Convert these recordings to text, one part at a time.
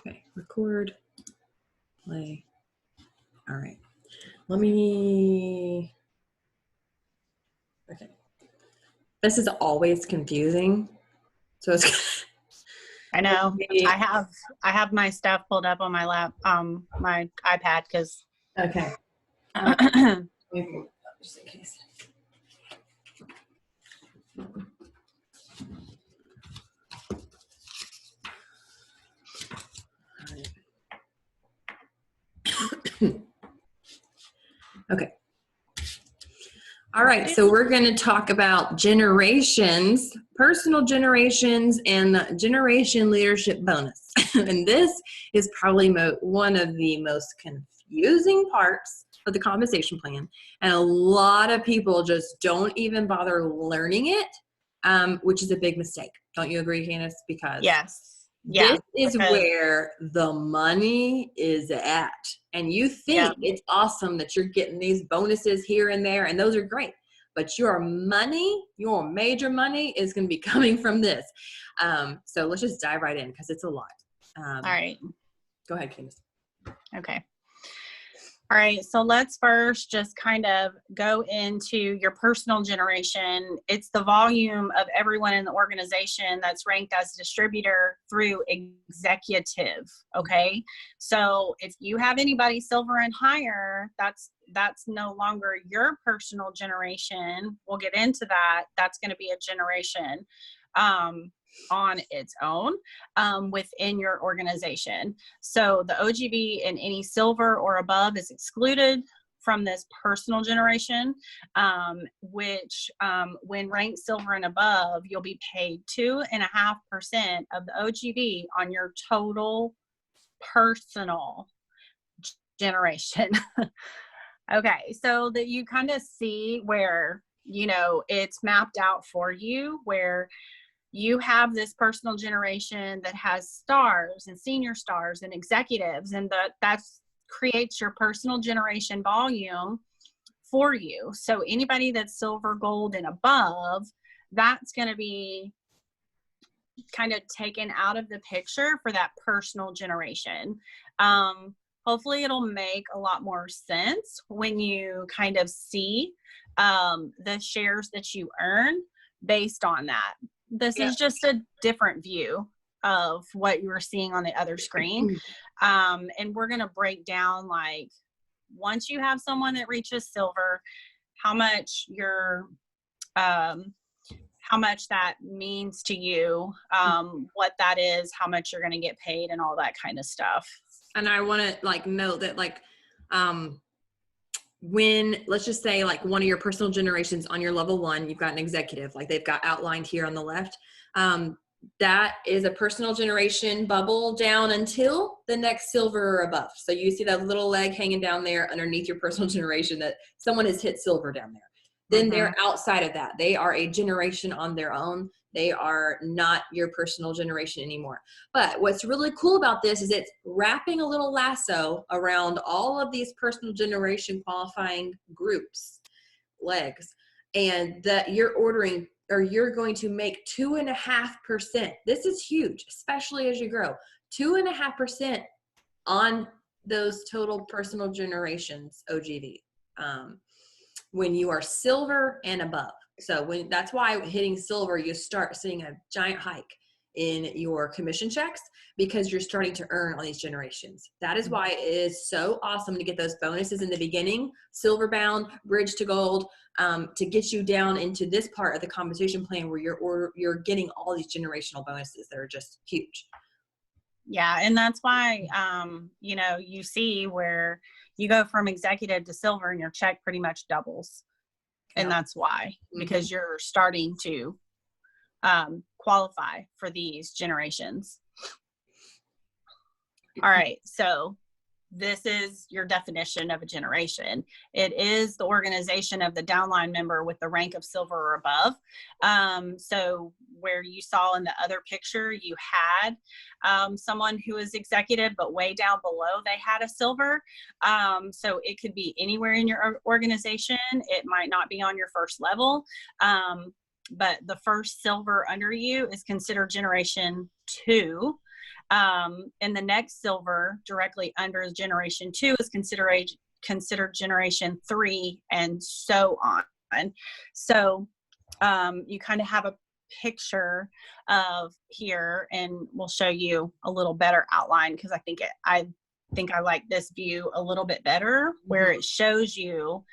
Okay, record, play. All right. Let me, okay. This is always confusing. So it's I know. I have my stuff pulled up on my my iPad because okay. Just in case. Okay. All right, so we're going to talk about generations, personal generations, and generation leadership bonus. And this is probably one of the most confusing parts of the compensation plan. And a lot of people just don't even bother learning it, which is a big mistake. Don't you agree, Candace? Because yes, yeah, this is where the money is at. And you think it's awesome that you're getting these bonuses here and there, and those are great. But your money, your major money is going to be coming from this. So let's just dive right in because it's a lot. All right. Go ahead, Candace. Okay. All right, so let's first just kind of go into your personal generation. It's the volume of everyone in the organization that's ranked as distributor through executive, okay? So if you have anybody silver and higher, that's no longer your personal generation. We'll get into that. That's going to be a generation on its own within your organization. So the OGV in any silver or above is excluded from this personal generation, which when ranked silver and above, you'll be paid 2.5% of the OGV on your total personal generation. Okay, so that you kind of see where, you know, it's mapped out for you, where you have this personal generation that has stars and senior stars and executives, and that creates your personal generation volume for you. So anybody that's silver, gold, and above, that's going to be kind of taken out of the picture for that personal generation. Hopefully it'll make a lot more sense when you kind of see the shares that you earn based on that. This is just a different view of what you were seeing on the other screen. And we're going to break down, like, once you have someone that reaches silver, how much that means to you, what that is, how much you're going to get paid, and all that kind of stuff. And I want to note that when, let's just say, one of your personal generations on your level 1, you've got an executive, like they've got outlined here on the left. That is a personal generation bubble down until the next silver or above. So you see that little leg hanging down there underneath your personal generation, that someone has hit silver down there. Then they're outside of that. They are a generation on their own. They are not your personal generation anymore. But what's really cool about this is it's wrapping a little lasso around all of these personal generation qualifying groups, legs, and that you're ordering, or you're going to make 2.5%. This is huge, especially as you grow. 2.5% on those total personal generations OGV. When you are silver and above. So that's why hitting silver, you start seeing a giant hike in your commission checks, because you're starting to earn on these generations. That is why it is so awesome to get those bonuses in the beginning, silver bound, bridge to gold, to get you down into this part of the compensation plan where you're getting all these generational bonuses that are just huge. Yeah, and that's why, you see where you go from executive to silver and your check pretty much doubles. And that's why, because you're starting to qualify for these generations. All right, so this is your definition of a generation. It is the organization of the downline member with the rank of silver or above. So where you saw in the other picture, you had someone who was executive, but way down below, they had a silver. So it could be anywhere in your organization. It might not be on your first level, but the first silver under you is considered generation 2. And the next silver directly under is generation 2 is considered generation 3, and so on. So you kind of have a picture of here, and we'll show you a little better outline, because I think I like this view a little bit better, where it shows you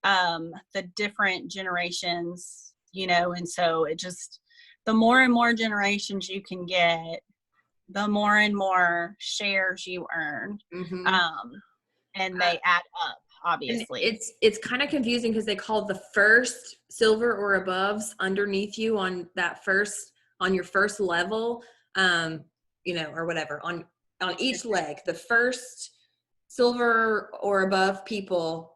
the different generations, and so it just, the more and more generations you can get, the more and more shares you earn. And they add up, obviously. And it's kind of confusing because they call the first silver or aboves underneath you on your first level, or whatever, on each leg. The first silver or above people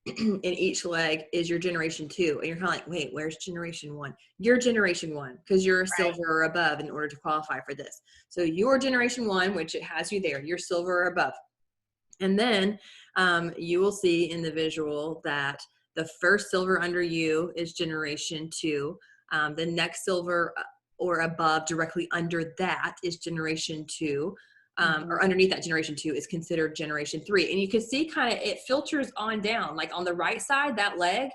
in each leg is your generation 2, and you're kind of like, wait, where's generation 1? You're generation 1 because you're a silver or above in order to qualify for this. So your generation 1, which it has you there, you're silver or above. And then you will see in the visual that the first silver under you is generation 2. The next silver or above directly under that is generation 2. Or underneath that generation 2 is considered generation 3. And you can see kind of it filters on down. Like on the right side, that leg,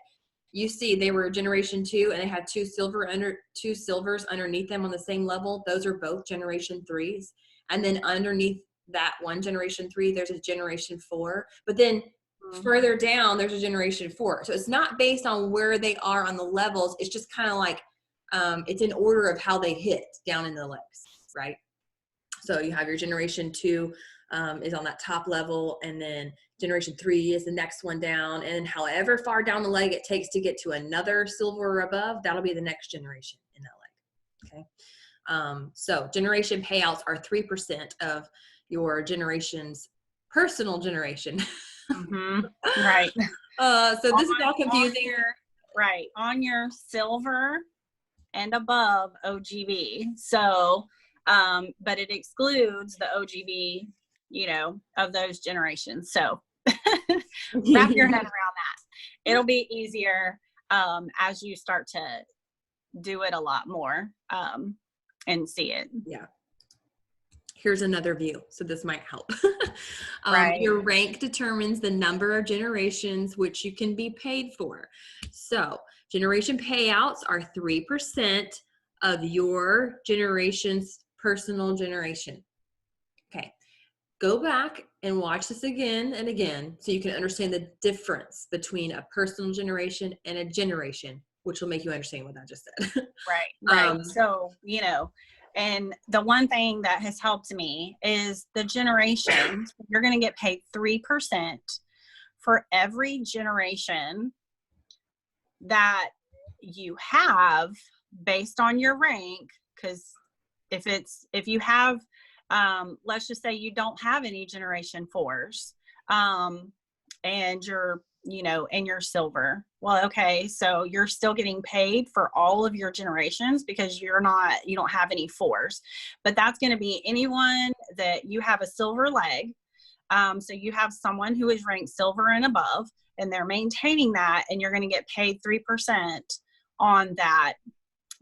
you see they were generation 2 and they had two silvers underneath them on the same level. Those are both generation 3s. And then underneath that one generation 3, there's a generation 4. But then further down, there's a generation 4. So it's not based on where they are on the levels. It's just kind of like it's in order of how they hit down in the legs, right? So you have your generation 2 is on that top level, and then generation 3 is the next one down, and however far down the leg it takes to get to another silver or above, that'll be the next generation in that leg. Okay. So generation payouts are 3% of your generation's personal generation. Right. So this is all confusing. On your silver and above OGB. So but it excludes the OGB, of those generations. So wrap your head around that. It'll be easier as you start to do it a lot more and see it. Yeah. Here's another view. So this might help. Right. Your rank determines the number of generations which you can be paid for. So generation payouts are 3% of your generation's personal generation. Okay. Go back and watch this again and again so you can understand the difference between a personal generation and a generation, which will make you understand what I just said. Right. So, and the one thing that has helped me is the generation. You're going to get paid 3% for every generation that you have based on your rank. Because if you have, let's just say you don't have any generation 4s, and you're, and you're silver. Well, okay, so you're still getting paid for all of your generations because you don't have any 4s, but that's going to be anyone that you have a silver leg. So you have someone who is ranked silver and above, and they're maintaining that, and you're going to get paid 3% on that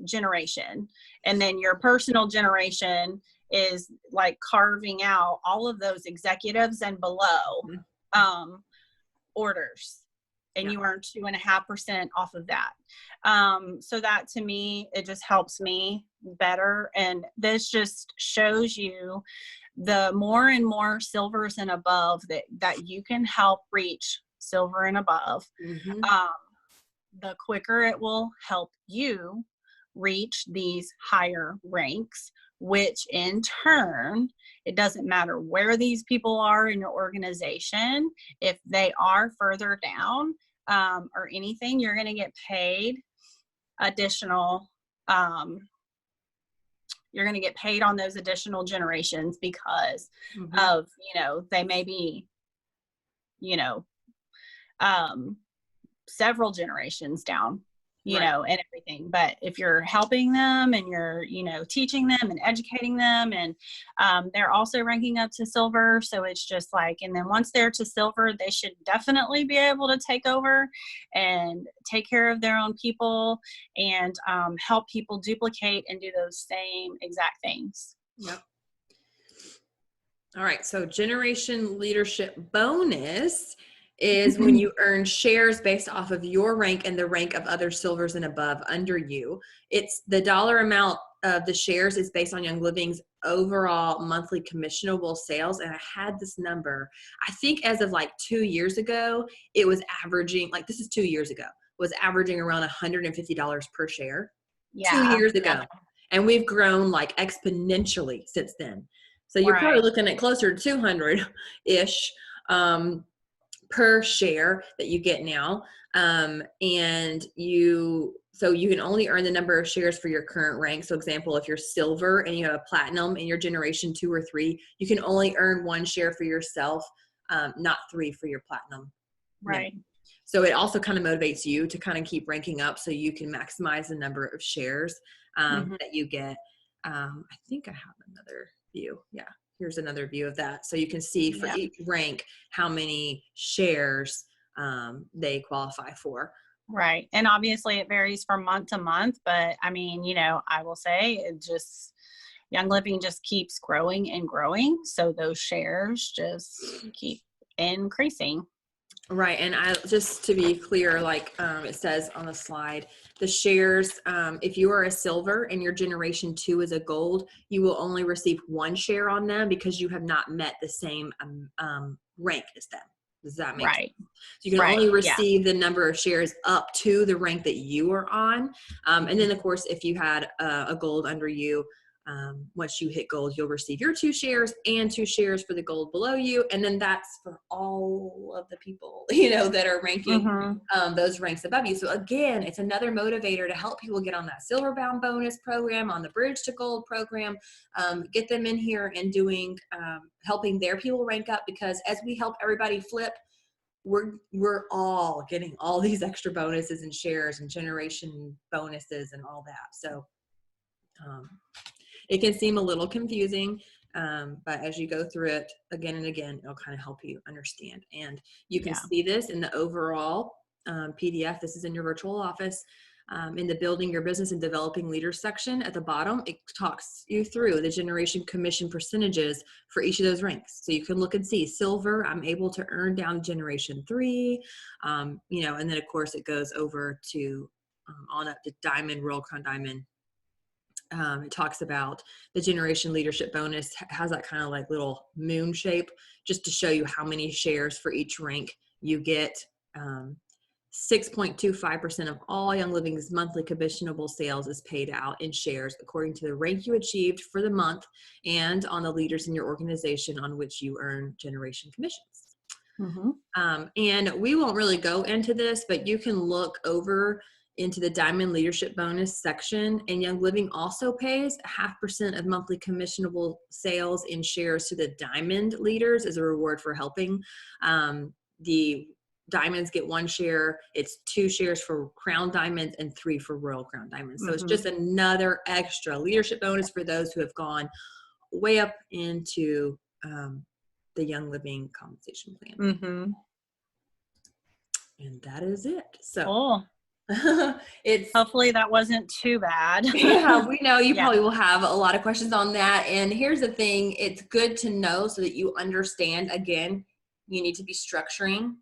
generation. And then your personal generation is like carving out all of those executives and below orders, and you earn 2.5% off of that. So that, to me, it just helps me better. And this just shows you the more and more silvers and above that you can help reach silver and above, the quicker it will help you reach these higher ranks, which in turn, it doesn't matter where these people are in your organization. If they are further down or anything, you're going to get paid additional. You're going to get paid on those additional generations because of, they may be, several generations down, and everything. But if you're helping them and you're, teaching them and educating them, and they're also ranking up to silver. So it's just like, and then once they're to silver, they should definitely be able to take over and take care of their own people and help people duplicate and do those same exact things. Yep. All right. So generation leadership bonus is when you earn shares based off of your rank and the rank of other silvers and above under you. It's the dollar amount of the shares is based on Young Living's overall monthly commissionable sales. And I had this number, I think as of like 2 years ago, it was averaging, like this is 2 years ago, was averaging around $150 per share. Yeah. 2 years ago. And we've grown like exponentially since then. So you're probably Right. looking at closer to 200-ish per share that you get now. And so you can only earn the number of shares for your current rank. So example, if you're silver and you have a platinum in your generation 2 or 3, you can only earn 1 share for yourself, not 3 for your platinum. Right. So it also kind of motivates you to kind of keep ranking up so you can maximize the number of shares that you get. I think I have another view. Yeah, here's another view of that. So you can see for each rank how many shares they qualify for. Right. And obviously it varies from month to month, but I mean, I will say it just, Young Living just keeps growing and growing. So those shares just keep increasing. Right. And just to be clear, like it says on the slide, the shares, if you are a silver and your generation 2 is a gold, you will only receive 1 share on them because you have not met the same rank as them. Does that make sense? So you can only receive the number of shares up to the rank that you are on. And then of course, if you had a gold under you, once you hit gold, you'll receive your 2 shares and 2 shares for the gold below you. And then that's for all of the people, that are ranking those ranks above you. So again, it's another motivator to help people get on that silver bound bonus program, on the bridge to gold program, get them in here and doing, helping their people rank up, because as we help everybody flip, we're all getting all these extra bonuses and shares and generation bonuses and all that. So, it can seem a little confusing, but as you go through it again and again, it'll kind of help you understand. And you can see this in the overall PDF. This is in your virtual office. In the Building Your Business and Developing Leaders section at the bottom, it talks you through the generation commission percentages for each of those ranks. So you can look and see silver, I'm able to earn down generation 3, and then of course it goes over to on up to diamond, Royal Crown Diamond. It talks about the generation leadership bonus has that kind of like little moon shape just to show you how many shares for each rank you get. 6.25% of all Young Living's monthly commissionable sales is paid out in shares according to the rank you achieved for the month and on the leaders in your organization on which you earn generation commissions. And we won't really go into this, but you can look over into the Diamond Leadership Bonus section, and Young Living also pays 0.5% of monthly commissionable sales in shares to the Diamond leaders as a reward for helping. The Diamonds get 1 share. It's 2 shares for Crown Diamonds and 3 for Royal Crown Diamonds. So it's just another extra leadership bonus for those who have gone way up into the Young Living compensation plan. And that is it. So cool. It's hopefully that wasn't too bad. Yeah, we know you probably will have a lot of questions on that. And here's the thing, it's good to know so that you understand. Again, you need to be structuring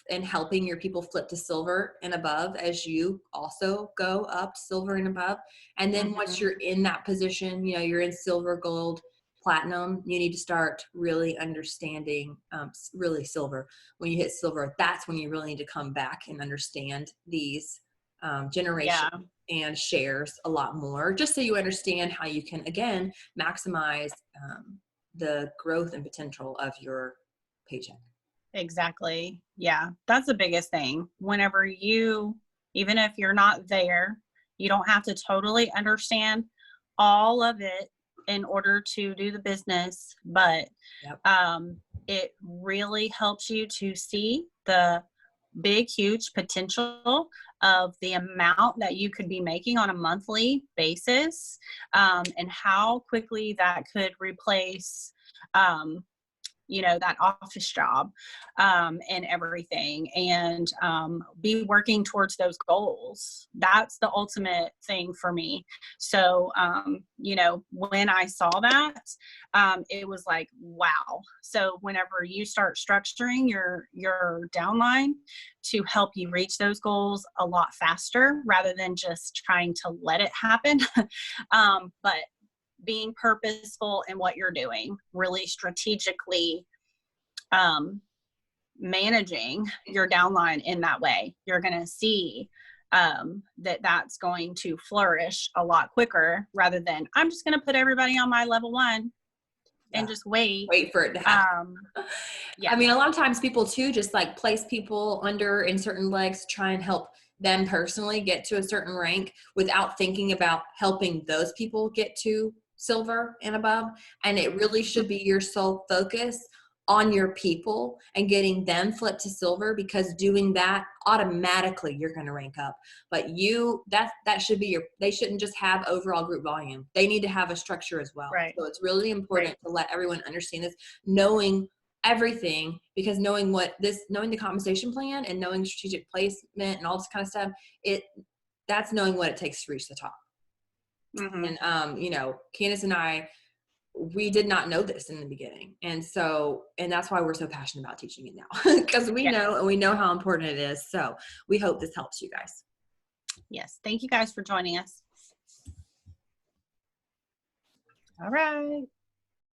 and helping your people flip to silver and above as you also go up silver and above. And then once you're in that position, you're in silver, gold, platinum, you need to start really understanding really silver. When you hit silver, that's when you really need to come back and understand these generation and shares a lot more, just so you understand how you can again maximize the growth and potential of your paycheck. Exactly. Yeah, that's the biggest thing. Whenever even if you're not there, you don't have to totally understand all of it in order to do the business, but it really helps you to see the big, huge potential of the amount that you could be making on a monthly basis, and how quickly that could replace that office job, and everything, and be working towards those goals. That's the ultimate thing for me. So, when I saw that, it was like, wow. So whenever you start structuring your downline to help you reach those goals a lot faster, rather than just trying to let it happen, but being purposeful in what you're doing, really strategically managing your downline in that way, you're going to see that's going to flourish a lot quicker, rather than I'm just going to put everybody on my level 1 and just wait for it to happen. Yeah. I mean, a lot of times people too just like place people under in certain legs, try and help them personally get to a certain rank without thinking about helping those people get to silver and above. And it really should be your sole focus on your people and getting them flipped to silver, because doing that automatically you're going to rank up. But that should be they shouldn't just have overall group volume. They need to have a structure as well. Right. So it's really important to let everyone understand this, knowing everything, because knowing the compensation plan and knowing strategic placement and all this kind of stuff, that's knowing what it takes to reach the top. Mm-hmm. And Candace and I, we did not know this in the beginning, and that's why we're so passionate about teaching it now, because we know how important it is. So we hope this helps you guys. Yes, thank you guys for joining us. All right.